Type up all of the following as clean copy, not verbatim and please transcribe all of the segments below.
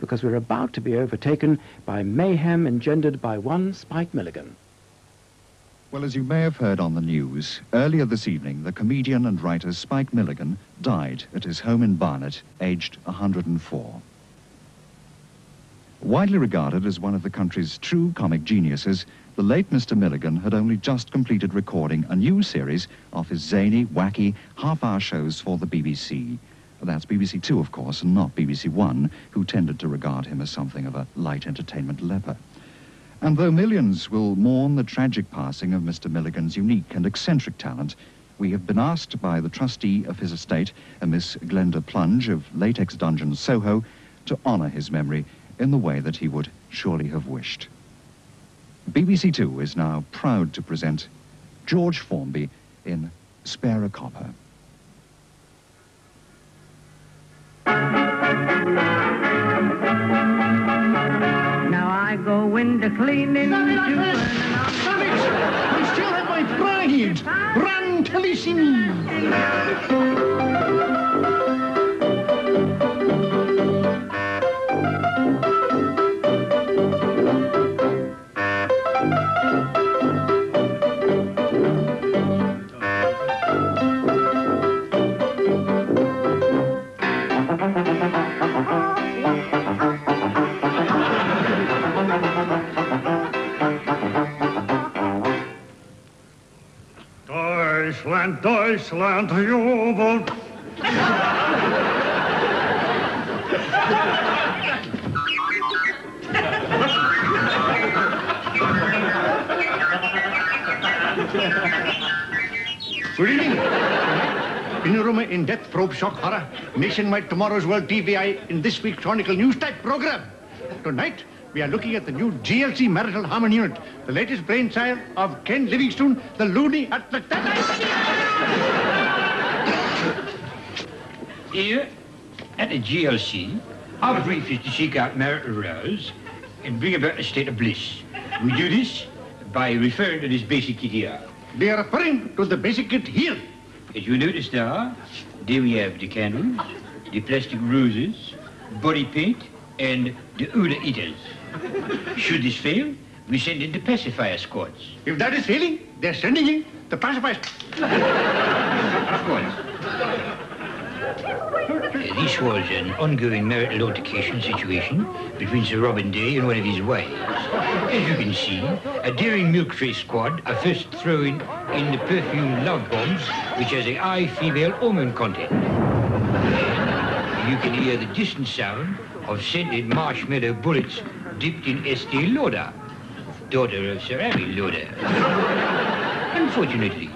Because we're about to be overtaken by mayhem engendered by one Spike Milligan. Well, as you may have heard on the news, earlier this evening, the comedian and writer Spike Milligan died at his home in Barnet, aged 104. Widely regarded as one of the country's true comic geniuses, the late Mr. Milligan had only just completed recording a new series of his zany, wacky, half-hour shows for the BBC. That's BBC Two, of course, and not BBC One, who tended to regard him as something of a light entertainment leper. And though millions will mourn the tragic passing of Mr. Milligan's unique and eccentric talent, we have been asked by the trustee of his estate, a Miss Glenda Plunge of Latex Dungeon, Soho, to honour his memory in the way that he would surely have wished. BBC Two is now proud to present George Formby in Spare a Copper. Now I go window cleaning to burn I still have my pride. Run, Taliesin. Deutschland, jubelt. Good evening. Panorama in depth, probe, shock, horror. Nationwide tomorrow's World TVI in this week's Chronicle News type program. Tonight, we are looking at the new GLC marital harmony unit, the latest brainchild of Ken Livingstone, the loony at the... Here, at the GLC, our brief is to seek out marital rows and bring about a state of bliss. We do this by referring to this basic kit here. They are referring to the basic kit here. As you notice there we have the candles, the plastic roses, body paint, and the Uda eaters. Should this fail, we send in the pacifier squads. If that is failing, they're sending in the pacifier. Of course. This was an ongoing marital altercation situation between Sir Robin Day and one of his wives. As you can see, a daring milk tray squad are first throwing in the perfumed love bombs, which has a high female hormone content. And you can hear the distant sound of scented marshmallow bullets dipped in Estee Lauder, daughter of Sir Harry Lauder. Unfortunately,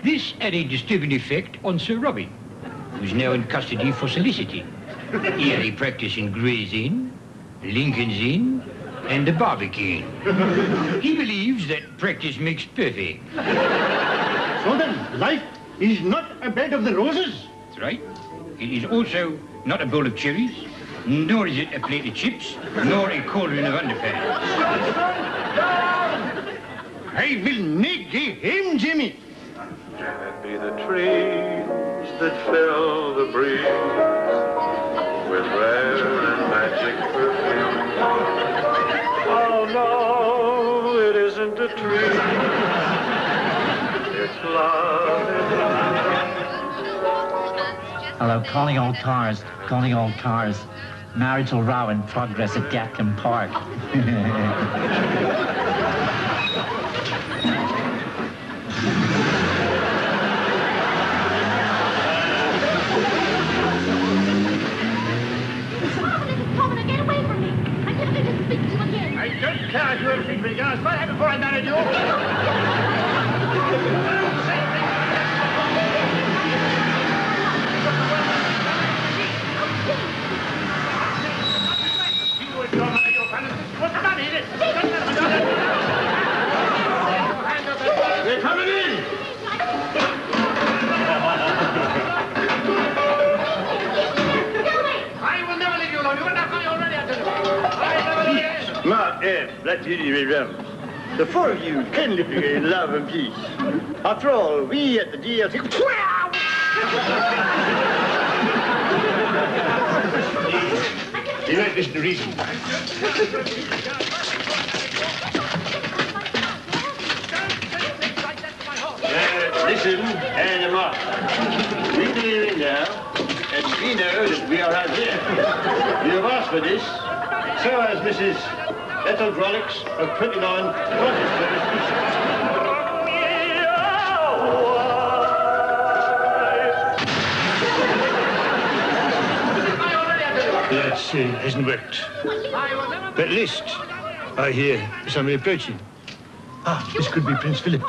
this had a disturbing effect on Sir Robin, who's now in custody for soliciting. Here he practiced in Gray's Inn, Lincoln's Inn, and the Barbecue Inn. He believes that practice makes perfect. So then, life is not a bed of the roses? That's right. It is also not a bowl of cherries, nor is it a plate of chips, nor a cauldron of underpants. I will negate him, Jimmy. Can it be the trees that fill the breeze with rare and magic perfume? Oh no, it isn't a tree. It's love. Hello, calling all cars, calling all cars. Marital row in progress at Gatcombe Park. I don't care if you're a big regard. What happened before I married you? They're coming in! I will never leave you alone. You're not going already, I tell you. I never leave you. Mark F., that's really reverend. The four of you can live together in love and peace. After all, we at the GLC... You might listen to reason. Listen and mark. We clear in now, and we know that we are out here. You have asked for this, so has Mrs. Ethel Drollicks of 29 That hasn't worked. But at least I hear somebody approaching. Ah, this could be Prince Philip.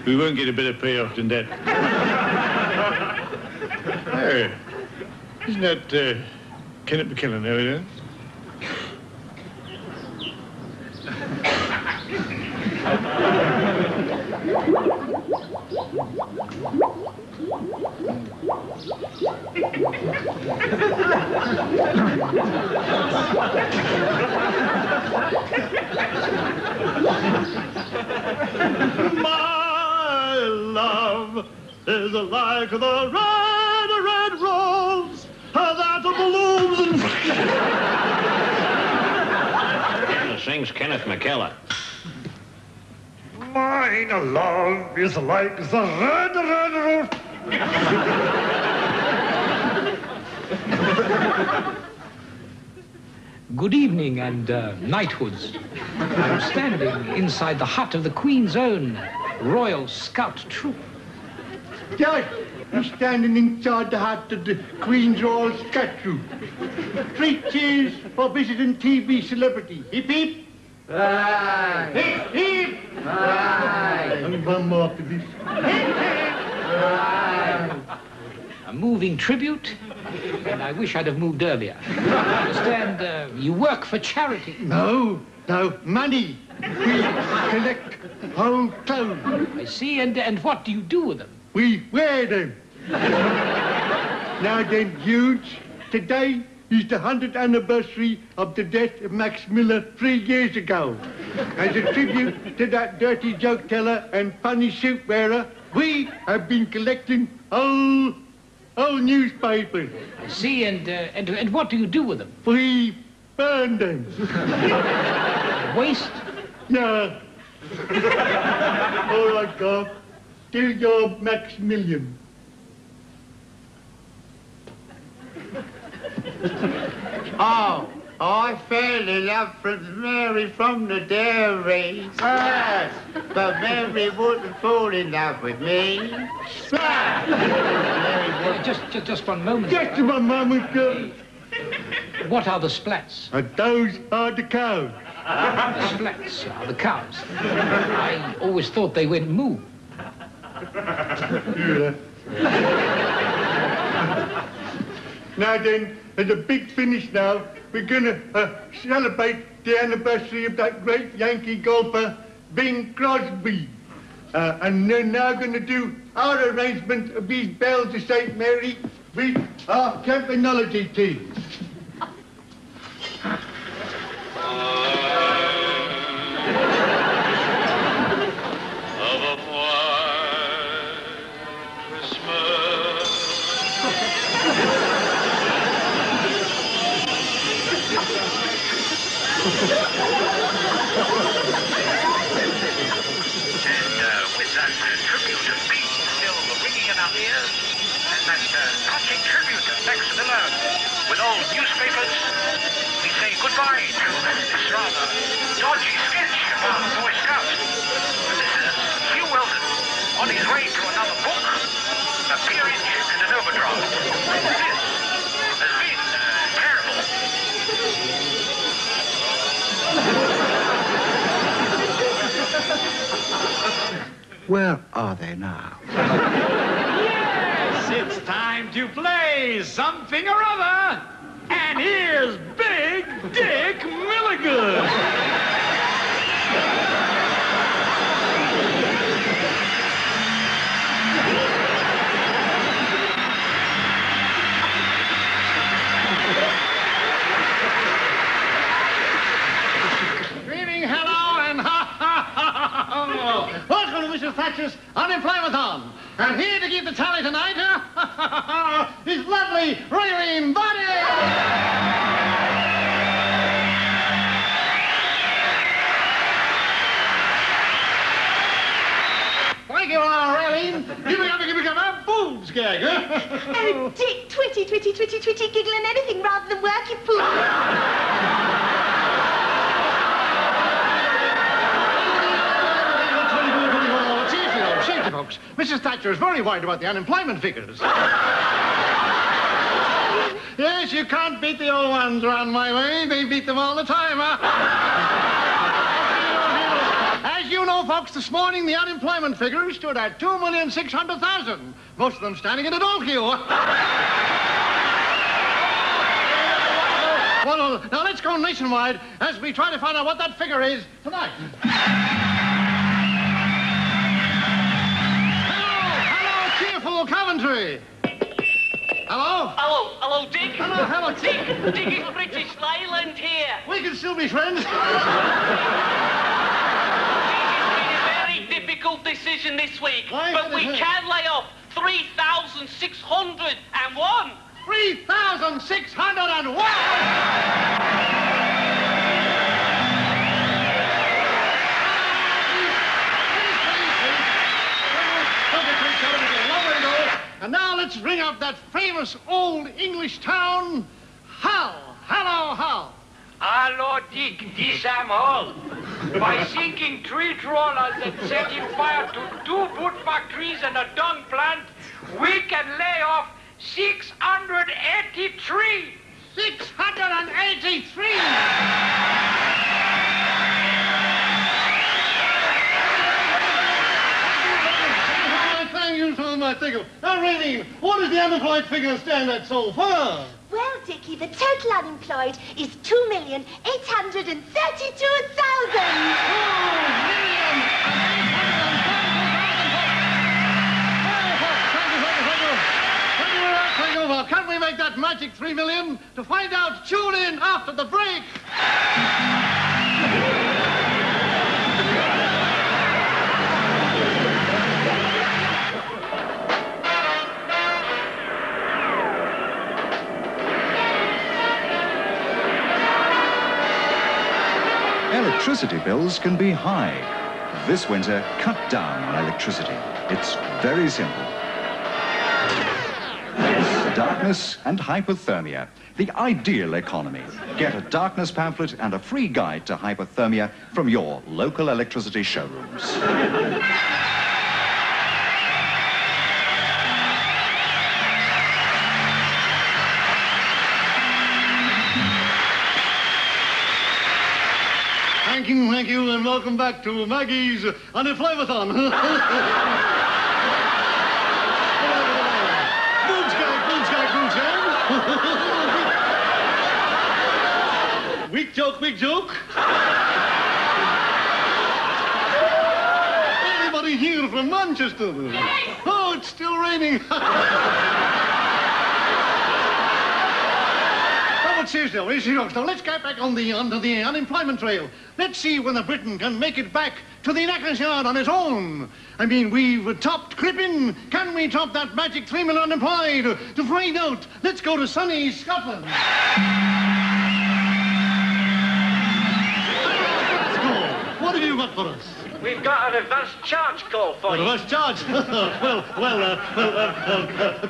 We won't get a better payoff than that. Hey, isn't that Kenneth McKellen over there? My love is like the red, red rose that blooms in... Sings Kenneth McKellar. Mine love is like the red, red rose... Good evening and knighthoods. I'm standing inside the hut of the Queen's own Royal Scout Troop. Judge, you're standing inside the hut of the Queen's Royal Scout Troop. 3 cheers for visiting TV celebrity. Hip hip. Right. Hip hip. Right. And one more after this. Hip hip. Right. A moving tribute, and I wish I'd have moved earlier. I understand you work for charity. No, money. We collect whole clothes. I see, and what do you do with them? We wear them. Now then, huge, today is the 100th anniversary of the death of Max Miller 3 years ago. As a tribute to that dirty joke teller and funny suit wearer, we have been collecting whole newspapers. I see, and what do you do with them? We burn them. Waste? Yeah. All right, Garth. Do your Maximilian. Oh, I fell in love with Mary from the dairy. Yes, but Mary wouldn't fall in love with me. Just one moment. Just one moment, girl. What are the splats? Those are the cows. The splats are the cows. I always thought they went moo. Now then, as a big finish now, we're going to celebrate the anniversary of that great Yankee golfer, Bing Crosby. And they're now going to do our arrangement of these bells of St. Mary with our terminology team. with that tribute of peace still ringing in our ears, and that touching tribute of Max Miller with old newspapers, we say goodbye to this rather dodgy sketch about a Boy Scout. This is Hugh Weldon on his way to another book, a peerage and an overdraft. This has been terrible. Where are they now? Yes, it's time to play something or other. And here's Big Dick Milligan. Greeting, hello, and ha-ha-ha-ha-ha. Welcome to Mrs. Thatcher's Unemployment-on. And here to keep the tally tonight, is lovely Raylene Body! Thank you, Raylene. Give me a boobs gag. Oh, Dick, twitty, giggling anything rather than working food. Folks, Mrs. Thatcher is very worried about the unemployment figures. Yes, you can't beat the old ones around my way. They beat them all the time, As you know, folks, this morning the unemployment figures stood at 2,600,000. Most of them standing in a door queue. Well, now let's go nationwide as we try to find out what that figure is tonight. Coventry. Hello? Hello, Dick. Hello, Dick is British Leyland here. We can still be friends. It's been a very difficult decision this week, but we can lay off 3,601. 3,601! And now let's ring up that famous old English town, Hull. Hello, Hull. Hello, Dick. This am Hull. By sinking 3 trawlers and setting fire to 2 boot factories and a dung plant, we can lay off 683. 683! Now, Raylene, what does the unemployed figure stand at so far? Well, Dickie, the total unemployed is 2,832,000. Thank you. Well, can we make that magic 3 million? To find out, tune in after the break. Electricity bills can be high. This winter, cut down on electricity. It's very simple. Darkness and hypothermia, the ideal economy. Get a darkness pamphlet and a free guide to hypothermia from your local electricity showrooms. Thank you, and welcome back to Maggie's Unemployment-on. Boobs gag. Weak joke. Anybody here from Manchester? Yes. Oh, it's still raining. Seriously, now let's get back onto the unemployment trail. Let's see whether Britain can make it back to the knacker's yard on its own. I mean, we've topped Crippen. Can we top that magic 3 million unemployed? To find out, let's go to sunny Scotland. got for us? We've got an advance charge call for you. Reverse charge?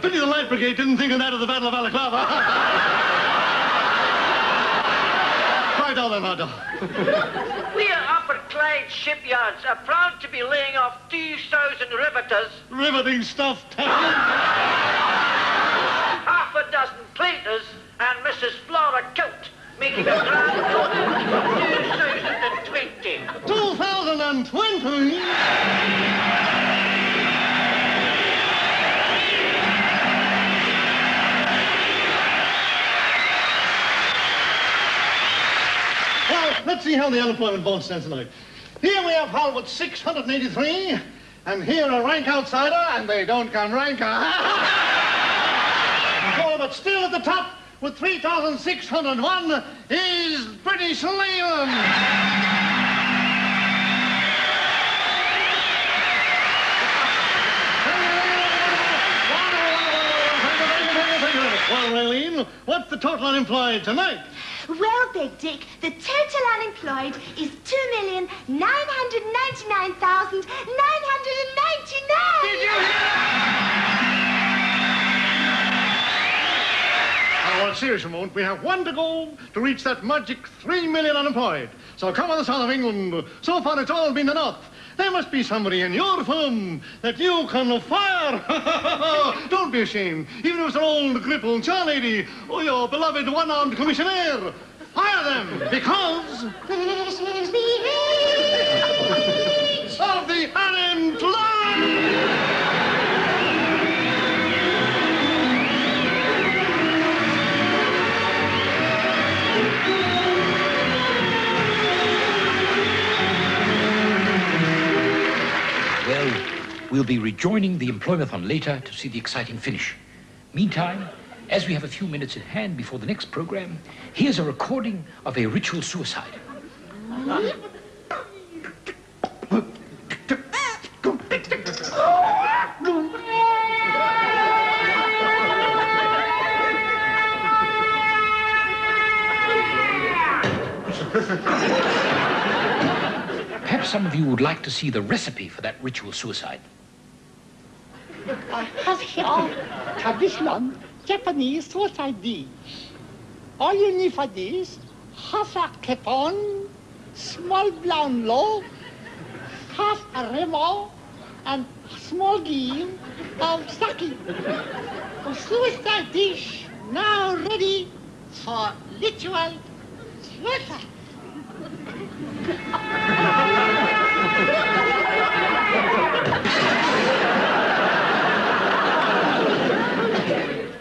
Pity the Light Brigade didn't think of that at the Battle of Balaclava. Right on then, Hardo. We at Upper Clyde Shipyards are proud to be laying off 2,000 riveters. Riveting stuff, half a dozen platers and Mrs. Flora Coat, making a grand total of 2,020. 2020? Well, let's see how the unemployment vote stands tonight. Here we have Hull with 683, and here a rank outsider, and they don't come ranker. But still at the top with 3,601 is British Leyland. Well, Raylene, what's the total unemployed tonight? Well, Big Dick, the total unemployed is 2,999,999. Did you hear that? Well, serious a moment, we have one to go to reach that magic 3 million unemployed. So come on the south of England. So far it's all been the north. There must be somebody in your firm that you can fire. Don't be ashamed. Even if it's an old crippled charlady or your beloved one-armed commissionaire. Fire them, because this is the age of the unemployed. Well, we'll be rejoining the Employmathon later to see the exciting finish. Meantime, as we have a few minutes in hand before the next program, here's a recording of a ritual suicide. Perhaps some of you would like to see the recipe for that ritual suicide. I have here traditional Japanese suicide dish. All you need for this, half a capon, small brown loaf, half a remo, and small gill of sake. A suicide dish now ready for ritual suicide.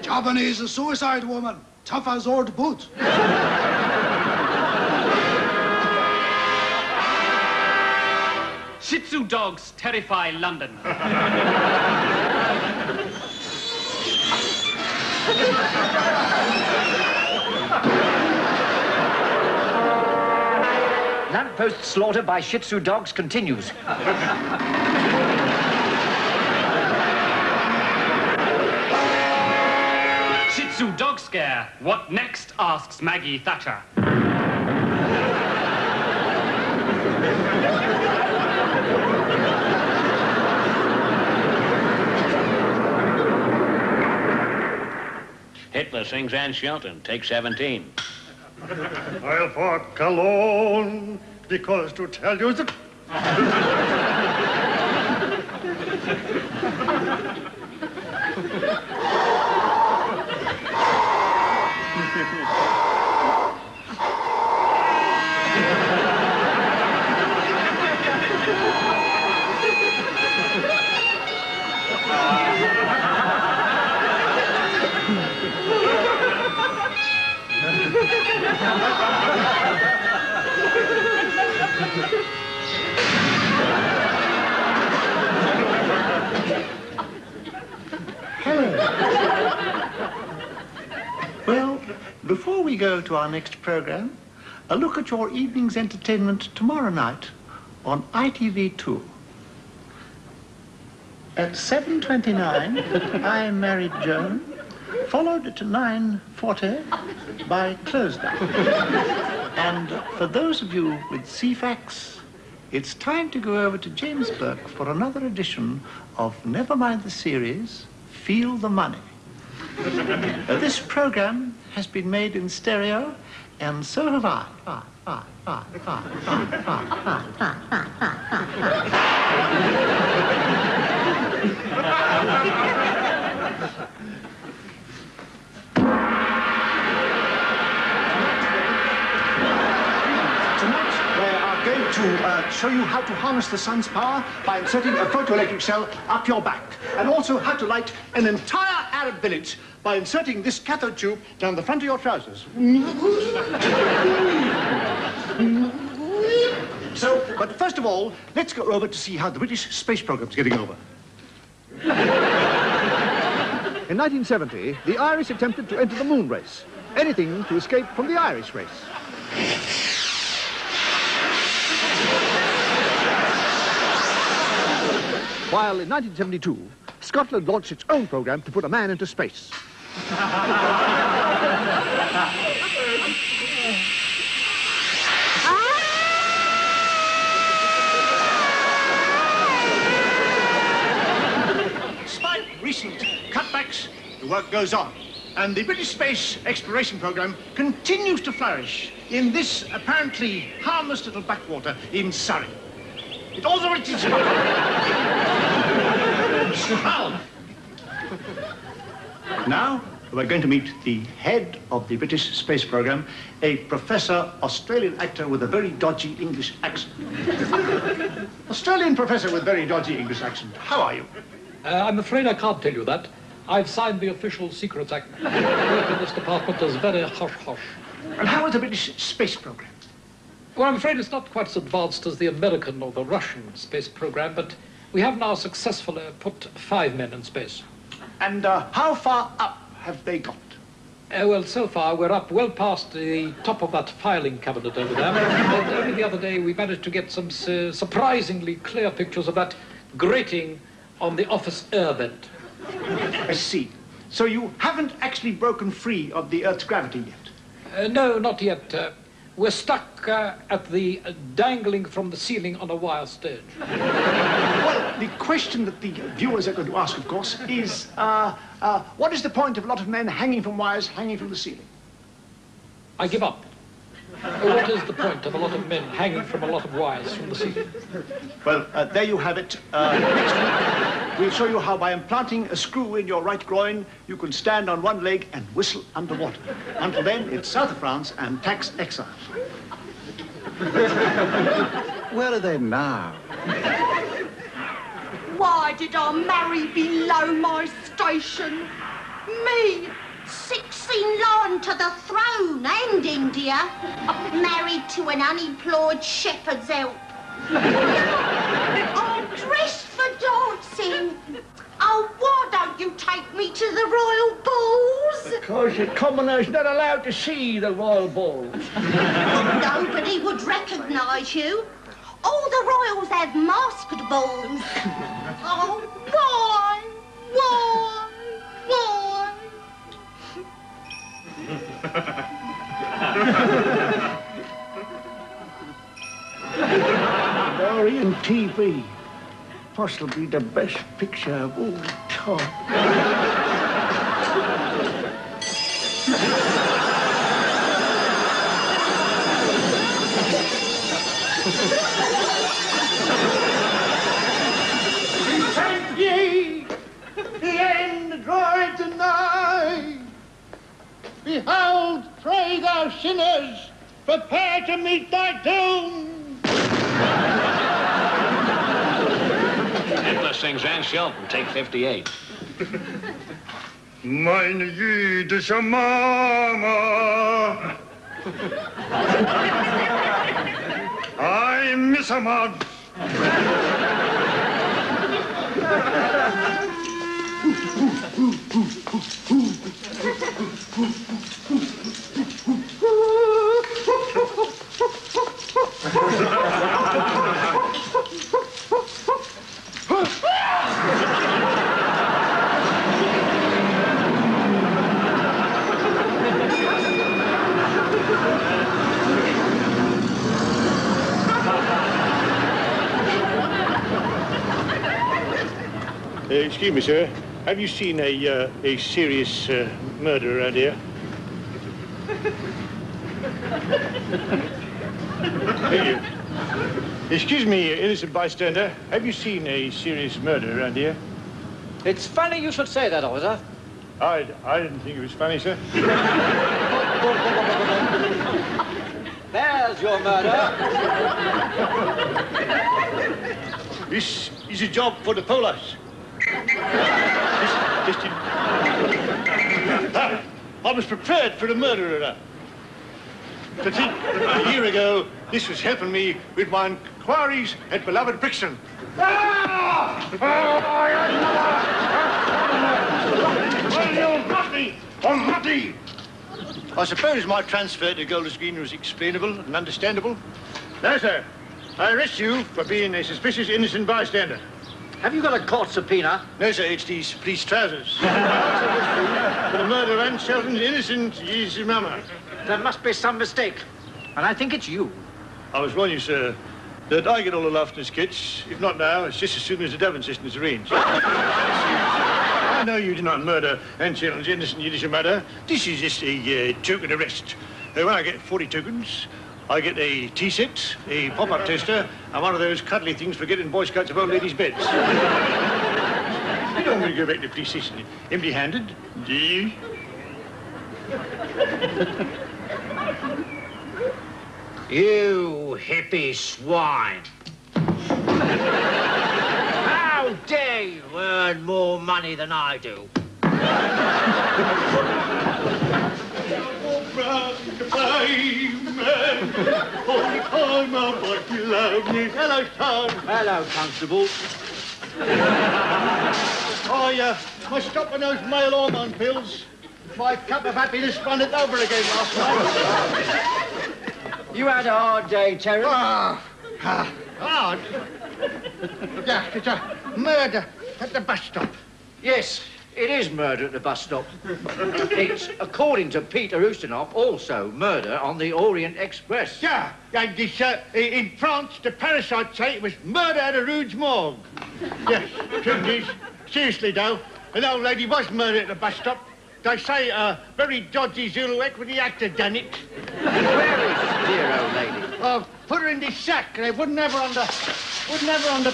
Japanese suicide woman, tough as old boot. Shih Tzu dogs terrify London. Lamppost slaughter by Shih Tzu dogs continues. Shih Tzu dog scare. What next? Asks Maggie Thatcher. Hitler sings Anne Shelton. Take 17. I'll walk alone because to tell you the... Well, before we go to our next program, a look at your evening's entertainment tomorrow night on ITV2. At 7:29, I Married Joan, followed at 9:40 by Closed Up. And for those of you with CFAX, it's time to go over to James Burke for another edition of Never Mind the Series, Feel the Money. This program has been made in stereo, and so have I. To show you how to harness the sun's power by inserting a photoelectric cell up your back, and also how to light an entire Arab village by inserting this cathode tube down the front of your trousers. But first of all, let's go over to see how the British space program's getting over. In 1970, the Irish attempted to enter the moon race. Anything to escape from the Irish race. While in 1972, Scotland launched its own program to put a man into space. Despite recent cutbacks, the work goes on, and the British space exploration program continues to flourish in this apparently harmless little backwater in Surrey. It also reaches Now, we're going to meet the head of the British space program, a professor, Australian actor with a very dodgy English accent. Australian professor with very dodgy English accent. How are you? I'm afraid I can't tell you that. I've signed the Official Secrets Act. Work in this department is very hush-hush. And how is the British space program? Well, I'm afraid it's not quite as advanced as the American or the Russian space program, but we have now successfully put 5 men in space. And how far up have they got? Well, so far we're up well past the top of that filing cabinet over there. And only the other day we managed to get some surprisingly clear pictures of that grating on the office air vent. I see. So you haven't actually broken free of the Earth's gravity yet? No, not yet. We're stuck at the dangling from the ceiling on a wire stage. Well, the question that the viewers are going to ask, of course, is what is the point of a lot of men hanging from wires, hanging from the ceiling? I give up. What is the point of a lot of men hanging from a lot of wires from the ceiling? Well, there you have it. Next week, we'll show you how by implanting a screw in your right groin, you can stand on one leg and whistle underwater. Until then, it's south of France and tax exile. Where are they now? Why did I marry below my station? Me, 16 line to the throne and India, married to an unemployed shepherd's help. I'm dressed for dancing. Oh, why don't you take me to the royal balls? Because the commoner's not allowed to see the royal balls. Nobody would recognise you. All the royals have masked balls. Oh, why? Dorian TV. Possibly the best picture of all time. Thank ye, the end draweth nigh. Behold, pray thou sinners, prepare to meet thy doom. Hitler sings Ann Shelton, take 58. Meine jüdische Mama. I miss a man. Excuse me, sir. Have you seen a serious murder around here? Thank you. Excuse me, innocent bystander. Have you seen a serious murder around here? It's funny you should say that, officer. I didn't think it was funny, sir. There's your murder. This is a job for the police. I was prepared for the murderer. To think that a year ago, this was helping me with my inquiries at beloved Brixton. Oh, you I suppose my transfer to Golders Green was explainable and understandable. No, sir. I arrest you for being a suspicious innocent bystander. Have you got a court subpoena? No, sir, it's these police trousers. For the murder of Anne Shelton's innocent is his mama. There must be some mistake, and I think it's you. I was warning you, sir, that I get all the laughter skits. If not now, it's just as soon as the Devon system is arranged. I know you did not murder Anne Shelton's innocent Yiddish murder. This is just a token arrest. When I get 40 tokens, I get a tea set, a pop-up toaster, and one of those cuddly things for getting Boy Scouts of old ladies' beds. You don't want to go back to the police station empty-handed, do you? You hippie swine. How dare you earn more money than I do? Hello, Tom. Hello, Constable. Must stop on those male hormone pills. My cup of happiness ran it over again last night. You had a hard day, Terry. Hard? Yeah, it's a murder at the bus stop. Yes, it is murder at the bus stop. It's, according to Peter Ustinov, also murder on the Orient Express. Yeah, and this, in France, the parasites say it was murder at a Rouge morgue. Yes, truth is, seriously though, an old lady was murdered at the bus stop. They say a very dodgy Zulu equity actor done it. Where is dear old lady? Put her in this sack. They wouldn't have her on the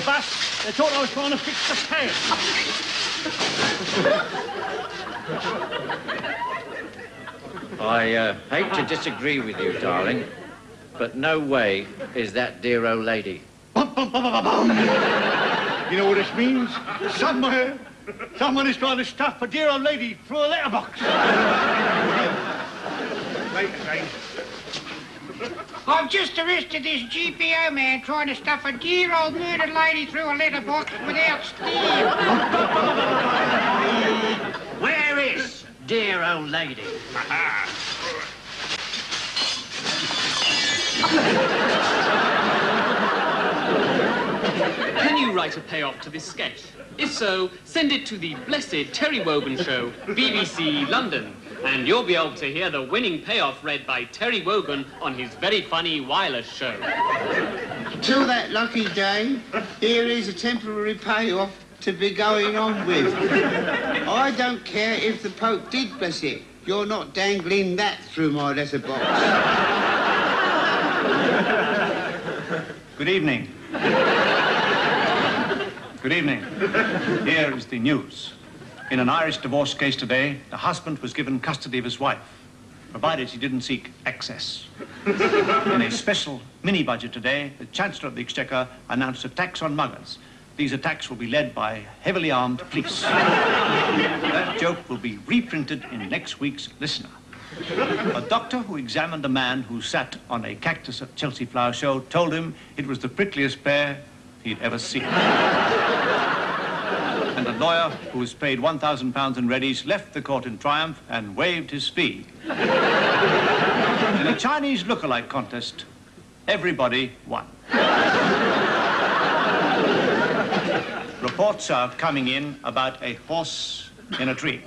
bus. They thought I was trying to fix the pants. I hate to disagree with you, darling, but no way is that dear old lady. You know what this means? Somewhere, someone is trying to stuff a dear old lady through a letterbox. I've just arrested this GPO man trying to stuff a dear old murdered lady through a letterbox without steam. Where is dear old lady? Can you write a payoff to this sketch? If so, send it to the Blessed Terry Wogan Show, BBC London, and you'll be able to hear the winning payoff read by Terry Wogan on his very funny wireless show. Till that lucky day, here is a temporary payoff to be going on with. I don't care if the Pope did bless it. You're not dangling that through my letterbox. Good evening. Good evening. Here is the news. In an Irish divorce case today, the husband was given custody of his wife, provided he didn't seek excess. In a special mini-budget today, the Chancellor of the Exchequer announced a tax on muggers. These attacks will be led by heavily armed police. That joke will be reprinted in next week's Listener. A doctor who examined a man who sat on a cactus at Chelsea Flower Show told him it was the prickliest pear he'd ever seen. And a lawyer who was paid £1,000 in readies left the court in triumph and waived his fee. In a Chinese look-alike contest, everybody won. Reports are coming in about a horse in a tree.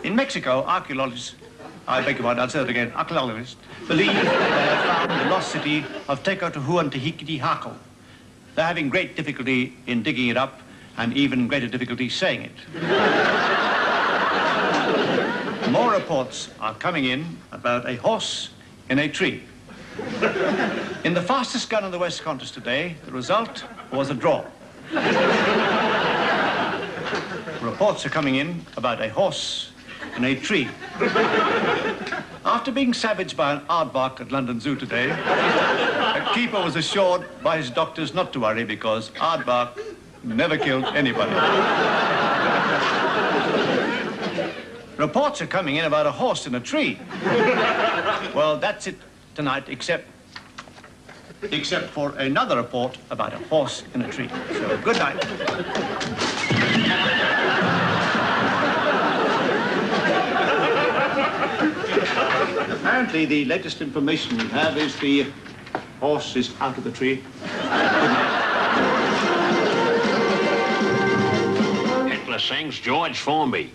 In Mexico, archaeologists, I beg your pardon, I'll say it again, archaeologists believe they have found the lost city of Tecotehuacán. They're having great difficulty in digging it up, and even greater difficulty saying it. More reports are coming in about a horse in a tree. In the fastest gun in the West contest today, the result was a draw. Reports are coming in about a horse in a tree. After being savaged by an aardvark at London Zoo today, a keeper was assured by his doctors not to worry because aardvark never killed anybody. Reports are coming in about a horse in a tree. Well, that's it tonight, except for another report about a horse in a tree. So, good night. Apparently, the latest information we have is the horse is out of the tree. Hitler sings George Formby.